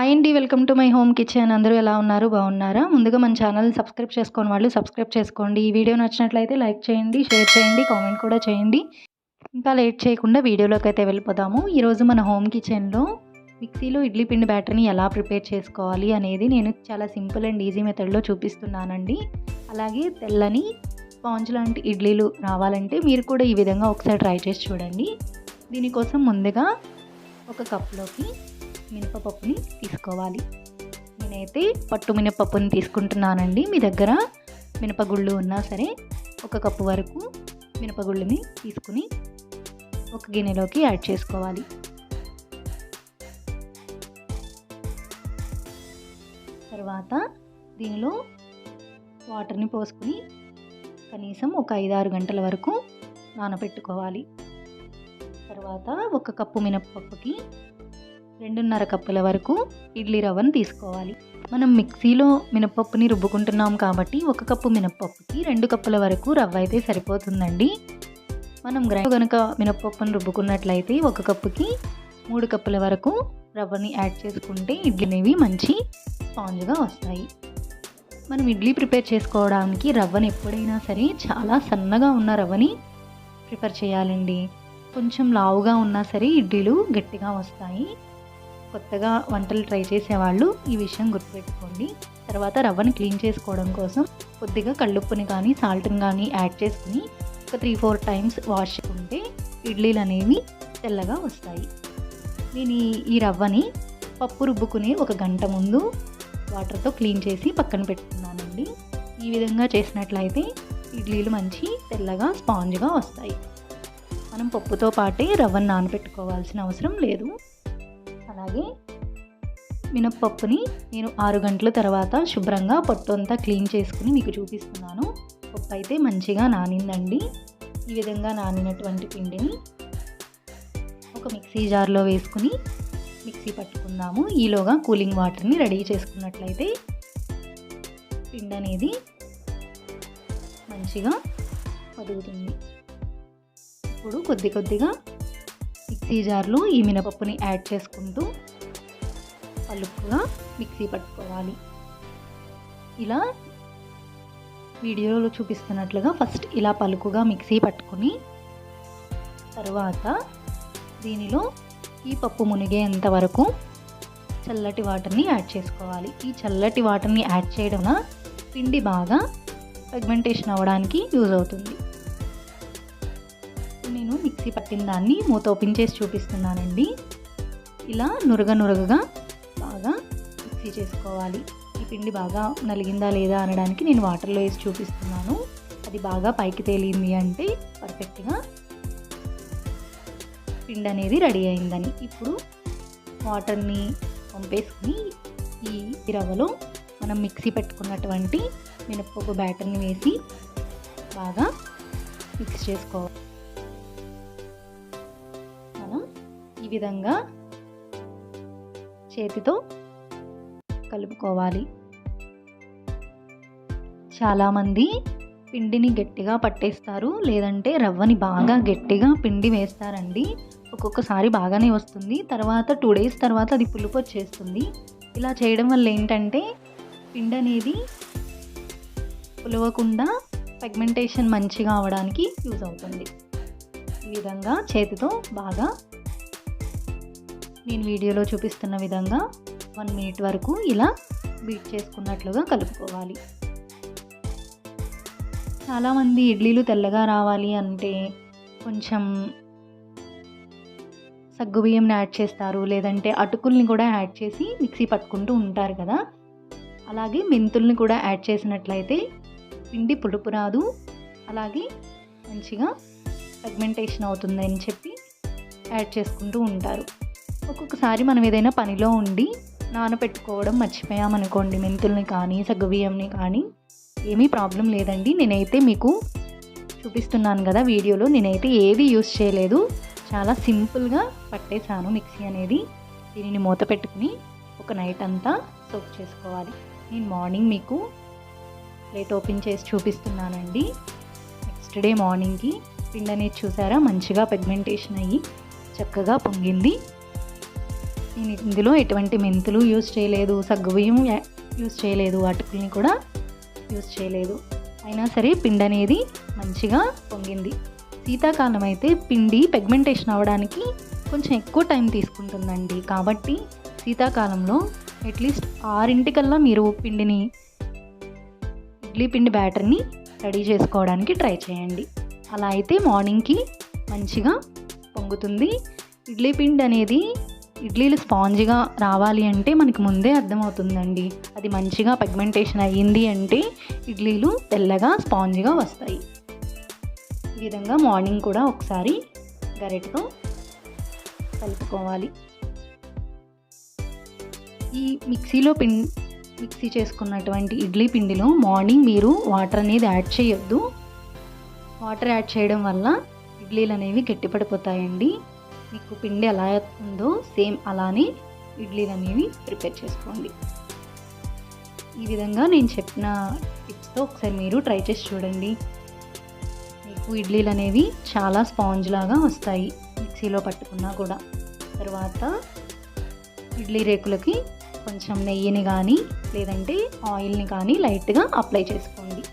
Hi అండి. Welcome to my home kitchen. అందరూ ఎలా ఉన్నారు? బాగున్నారా? ముందుగా మన ఛానల్ సబ్స్క్రైబ్ చేసుకోని వాళ్ళు సబ్స్క్రైబ్ చేసుకోండి. ఈ వీడియో నచ్చినట్లయితే లైక్ చేయండి, షేర్ చేయండి, కామెంట్ కూడా చేయండి. ఇంకా లేట్ చేయకుండా వీడియోలోకి అయితే వెళ్ళిపోదాము. ఈరోజు మన హోమ్ కిచెన్లో మిక్సీలో ఇడ్లీ పిండి బ్యాటర్ని ఎలా ప్రిపేర్ చేసుకోవాలి అనేది నేను చాలా సింపుల్ అండ్ ఈజీ మెథడ్లో చూపిస్తున్నానండి. అలాగే తెల్లని స్పాంజ్ లాంటి ఇడ్లీలు రావాలంటే మీరు కూడా ఈ విధంగా ఒకసారి ట్రై చేసి చూడండి. దీనికోసం ముందుగా ఒక కప్లోకి మినపప్పుని తీసుకోవాలి. నేనైతే పట్టు మినపప్పుని తీసుకుంటున్నానండి. మీ దగ్గర మినపగుళ్ళు ఉన్నా సరే ఒక కప్పు వరకు మినపగుళ్ళని తీసుకుని ఒక గిన్నెలోకి యాడ్ చేసుకోవాలి. తర్వాత దీనిలో వాటర్ని పోసుకుని కనీసం ఒక 5-6 గంటల వరకు నానబెట్టుకోవాలి. తర్వాత ఒక కప్పు మినపప్పుకి 2.5 కప్పుల వరకు ఇడ్లీ రవ్వను తీసుకోవాలి. మనం మిక్సీలో మినపప్పుని రుబ్బుకుంటున్నాం కాబట్టి ఒక కప్పు మినపప్పుకి 2 కప్పుల వరకు రవ్వ అయితే సరిపోతుందండి. మనం కనుక మినపప్పుని రుబ్బుకున్నట్లయితే ఒక కప్పుకి 3 కప్పుల వరకు రవ్వని యాడ్ చేసుకుంటే ఇడ్లీ అనేవి మంచి స్పాంజ్గా వస్తాయి. మనం ఇడ్లీ ప్రిపేర్ చేసుకోవడానికి రవ్వని ఎప్పుడైనా సరే చాలా సన్నగా ఉన్న రవ్వని ప్రిపేర్ చేయాలండి. కొంచెం లావుగా ఉన్నా సరే ఇడ్లీలు గట్టిగా వస్తాయి. కొత్తగా వంటలు ట్రై చేసేవాళ్ళు ఈ విషయం గుర్తుపెట్టుకోండి. తర్వాత రవ్వని క్లీన్ చేసుకోవడం కోసం కొద్దిగా కళ్ళుప్పుని కానీ సాల్ట్ని కానీ యాడ్ చేసుకుని ఒక 3-4 టైమ్స్ వాష్ చేసుకుంటే ఇడ్లీలు అనేవి తెల్లగా వస్తాయి. నేను ఈ రవ్వని పప్పు రుబ్బుకుని 1 గంట ముందు వాటర్తో క్లీన్ చేసి పక్కన పెట్టుకున్నానండి. ఈ విధంగా చేసినట్లయితే ఇడ్లీలు మంచి తెల్లగా స్పాంజ్గా వస్తాయి. మనం పప్పుతో పాటే రవ్వను నానబెట్టుకోవాల్సిన అవసరం లేదు. అలాగే మినప్పప్పుని నేను 6 గంటల తర్వాత శుభ్రంగా పొట్టు అంతా క్లీన్ చేసుకుని మీకు చూపిస్తున్నాను. పప్పు అయితే మంచిగా నానిందండి. ఈ విధంగా నానినటువంటి పిండిని ఒక మిక్సీ జార్లో వేసుకుని మిక్సీ పట్టుకుందాము. ఈలోగా కూలింగ్ వాటర్ని రెడీ చేసుకున్నట్లయితే పిండి అనేది మంచిగా పదుగుతుంది. ఇప్పుడు కొద్దిగా మిక్సీ జార్లో ఈ మినపప్పుని యాడ్ చేసుకుంటూ పలుకుగా మిక్సీ పట్టుకోవాలి. ఇలా వీడియోలో చూపిస్తున్నట్లుగా ఫస్ట్ ఇలా పలుకుగా మిక్సీ పట్టుకొని తర్వాత దీనిలో ఈ పప్పు మునిగేంత వరకు చల్లటి వాటర్ని యాడ్ చేసుకోవాలి. ఈ చల్లటి వాటర్ని యాడ్ చేయడం వల్ల పిండి బాగా ఫెగ్మెంటేషన్ అవ్వడానికి యూజ్ అవుతుంది. నేను మిక్సీ పట్టిన దాన్ని మూత ఓపెన్ చేసి చూపిస్తున్నానండి. ఇలా నురగగా బాగా మిక్సీ చేసుకోవాలి. ఈ పిండి బాగా నలిగిందా లేదా అనడానికి నేను వాటర్లో వేసి చూపిస్తున్నాను. అది బాగా పైకి తేలింది అంటే పర్ఫెక్ట్గా పిండి అనేది రెడీ అయిందని. ఇప్పుడు వాటర్ని పంపేసుకుని ఈ రవ్వలో మనం మిక్సీ పెట్టుకున్నటువంటి మినపప్పు బ్యాటర్ని వేసి బాగా మిక్స్ చేసుకోవాలి. ఈ విధంగా చేతితో కలుపుకోవాలి. చాలామంది పిండిని గట్టిగా పట్టేస్తారు, లేదంటే రవ్వని బాగా గట్టిగా పిండి వేస్తారండి. ఒక్కొక్కసారి బాగానే వస్తుంది, తర్వాత 2 డేస్ తర్వాత అది పులుపు వచ్చేస్తుంది. ఇలా చేయడం వల్ల ఏంటంటే పిండి అనేది పులవకుండా ఫెగ్మెంటేషన్ మంచిగా అవడానికి యూజ్ అవుతుంది. ఈ విధంగా చేతితో బాగా నేను వీడియోలో చూపిస్తున్న విధంగా 1 మినిట్ వరకు ఇలా బీట్ చేసుకున్నట్లుగా కలుపుకోవాలి. చాలామంది ఇడ్లీలు తెల్లగా రావాలి అంటే కొంచెం సగ్గుబియ్యంని యాడ్ చేస్తారు, లేదంటే అటుకుల్ని కూడా యాడ్ చేసి మిక్సీ పట్టుకుంటూ ఉంటారు కదా. అలాగే మెంతుల్ని కూడా యాడ్ చేసినట్లయితే పిండి పులుపు రాదు, అలాగే మంచిగా ఫెగ్మెంటేషన్ అవుతుందని చెప్పి యాడ్ చేసుకుంటూ ఉంటారు. ఒక్కొక్కసారి మనం ఏదైనా పనిలో ఉండి నానబెట్టుకోవడం మర్చిపోయామనుకోండి, మెంతుల్ని కానీ సగ్గుబియ్యంని కానీ, ఏమీ ప్రాబ్లం లేదండి. నేనైతే మీకు చూపిస్తున్నాను కదా వీడియోలో, నేనైతే ఏది యూస్ చేయలేదు. చాలా సింపుల్గా పట్టేశాను మిక్సీ అనేది. దీనిని మూత పెట్టుకుని ఒక నైట్ అంతా సోక్ చేసుకోవాలి. నేను మార్నింగ్ మీకు ప్లేట్ ఓపెన్ చేసి చూపిస్తున్నానండి. నెక్స్ట్ డే మార్నింగ్కి పిండి అనేది చూసారా మంచిగా పెగ్మెంటేషన్ అయ్యి చక్కగా పొంగింది. నేను ఇందులో ఎటువంటి మెంతులు యూజ్ చేయలేదు, సగ్గుబియ్యం యూజ్ చేయలేదు, అటుకుల్ని కూడా యూజ్ చేయలేదు. అయినా సరే పిండి అనేది మంచిగా పొంగింది. శీతాకాలం అయితే పిండి పెగ్మెంటేషన్ అవ్వడానికి కొంచెం ఎక్కువ టైం తీసుకుంటుందండి. కాబట్టి శీతాకాలంలో అట్లీస్ట్ 6 మీరు ఇడ్లీ పిండి బ్యాటర్ని రెడీ చేసుకోవడానికి ట్రై చేయండి. అలా అయితే మార్నింగ్కి మంచిగా పొంగుతుంది. ఇడ్లీ పిండి అనేది ఇడ్లీలు స్పాంజిగా రావాలి అంటే మనకి ముందే అర్థమవుతుందండి. అది మంచిగా పెగ్మెంటేషన్ అయ్యింది అంటే ఇడ్లీలు తెల్లగా స్పాంజిగా వస్తాయి. ఈ విధంగా మార్నింగ్ కూడా ఒకసారి గరిటెతో కలుపుకోవాలి. ఈ మిక్సీ చేసుకున్నటువంటి ఇడ్లీ పిండిలో మార్నింగ్ మీరు వాటర్ అనేది యాడ్ చేయొద్దు. వాటర్ యాడ్ చేయడం వల్ల ఇడ్లీలు అనేవి గట్టిపడిపోతాయండి. మీకు పిండి ఎలా ఉందో సేమ్ అలానే ఇడ్లీలు అనేవి ప్రిపేర్ చేసుకోండి. ఈ విధంగా నేను చెప్పిన టిప్స్తో ఒకసారి మీరు ట్రై చేసి చూడండి. మీకు ఇడ్లీలు అనేవి చాలా స్పాంజ్ లాగా వస్తాయి మిక్సీలో పట్టుకున్నా కూడా. తర్వాత ఇడ్లీ రేకులకి కొంచెం నెయ్యిని కానీ లేదంటే ఆయిల్ని కానీ లైట్గా అప్లై చేసుకోండి.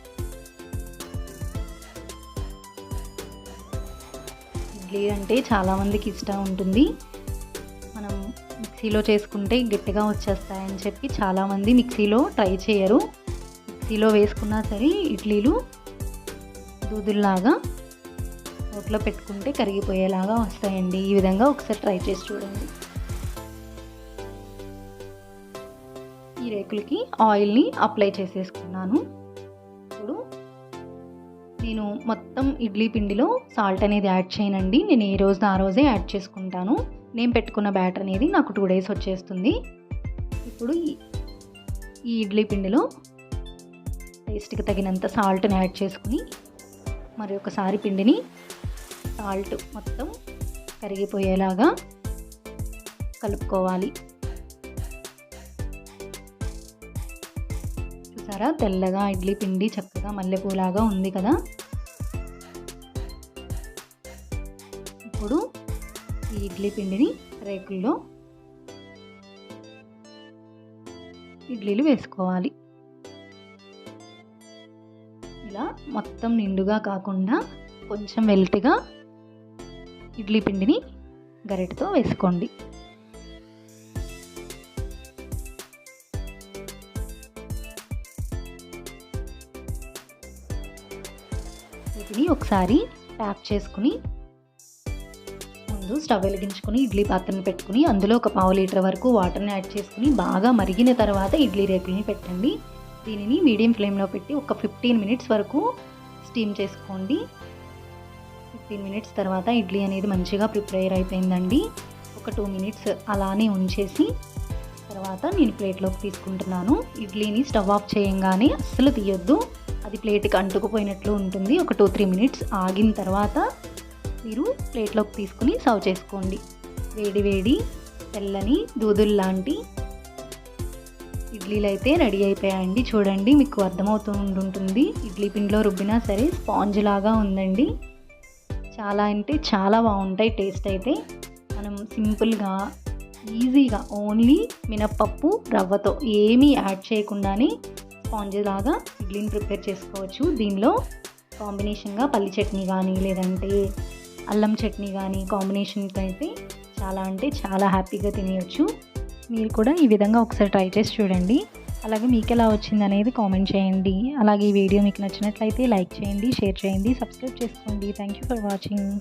ఇడ్లీ అంటే చాలామందికి ఇష్టం ఉంటుంది. మనం మిక్సీలో చేసుకుంటే గట్టిగా వచ్చేస్తాయని చెప్పి చాలామంది మిక్సీలో ట్రై చేయరు. మిక్సీలో వేసుకున్నా సరే ఇడ్లీలు దూదుల్లాగా నోట్లో పెట్టుకుంటే కరిగిపోయేలాగా వస్తాయండి. ఈ విధంగా ఒకసారి ట్రై చేసి చూడండి. ఈ రేకులకి ఆయిల్ని అప్లై చేసేసుకున్నాను. ఇప్పుడు నేను మొత్తం ఇడ్లీ పిండిలో సాల్ట్ అనేది యాడ్ చేయనండి. నేను ఏ రోజు ఆ రోజే యాడ్ చేసుకుంటాను. నేను పెట్టుకున్న బ్యాటర్ అనేది నాకు 2 days వచ్చేస్తుంది. ఇప్పుడు ఈ ఇడ్లీ పిండిలో టేస్ట్కి తగినంత సాల్ట్ని యాడ్ చేసుకుని మరి ఒకసారి పిండిని సాల్ట్ మొత్తం కరిగిపోయేలాగా కలుపుకోవాలి. చూసారా, తెల్లగా ఇడ్లీ పిండి చక్కగా మల్లెపూలాగా ఉంది కదా. ఇప్పుడు ఈ ఇడ్లీ పిండిని రేకుల్లో ఇడ్లీలు వేసుకోవాలి. ఇలా మొత్తం నిండుగా కాకుండా కొంచెం వెల్తిగా ఇడ్లీ పిండిని గరిటెతో వేసుకోండి. వీటిని ఒకసారి ట్యాప్ చేసుకుని ముందు స్టవ్ వెలిగించుకుని ఇడ్లీ పాత్రను పెట్టుకుని అందులో ఒక 1/2 లీటర్ వరకు వాటర్ని యాడ్ చేసుకుని బాగా మరిగిన తర్వాత ఇడ్లీ రేకుల్ని పెట్టండి. దీనిని మీడియం ఫ్లేమ్లో పెట్టి ఒక 15 minutes వరకు స్టీమ్ చేసుకోండి. 15 minutes తర్వాత ఇడ్లీ అనేది మంచిగా ప్రిపేర్ అయిపోయిందండి. ఒక 2 minutes అలానే ఉంచేసి తర్వాత నేను ప్లేట్లోకి తీసుకుంటున్నాను. ఇడ్లీని స్టవ్ ఆఫ్ చేయంగానే అస్సలు తీయొద్దు, అది ప్లేట్కి అంటుకుపోయినట్లు ఉంటుంది. ఒక 2-3 minutes ఆగిన తర్వాత మీరు ప్లేట్లోకి తీసుకుని సర్వ్ చేసుకోండి. వేడి వేడి తెల్లని దూదుల్లాంటి ఇడ్లీలు అయితే రెడీ అయిపోయాయండి. చూడండి, మీకు అర్థమవుతూ ఉంటుంది. ఇడ్లీ పిండిలో రుబ్బినా సరే స్పాంజ్ లాగా ఉందండి. చాలా అంటే చాలా బాగుంటాయి టేస్ట్ అయితే. మనం సింపుల్గా ఈజీగా ఓన్లీ మినప్పప్పు రవ్వతో ఏమీ యాడ్ చేయకుండానే స్పాంజ్ లాగా ఇడ్లీని ప్రిపేర్ చేసుకోవచ్చు. దీనిలో కాంబినేషన్గా పల్లి చట్నీ కానీ లేదంటే అల్లం చట్నీ కానీ కాంబినేషన్తో అయితే చాలా అంటే చాలా హ్యాపీగా తినేయచ్చు. మీరు కూడా ఈ విధంగా ఒకసారి ట్రై చేసి చూడండి. అలాగే మీకు ఎలా వచ్చింది అనేది కామెంట్ చేయండి. అలాగే ఈ వీడియో మీకు నచ్చినట్లయితే లైక్ చేయండి, షేర్ చేయండి, సబ్స్క్రైబ్ చేసుకోండి. Thank you for watching.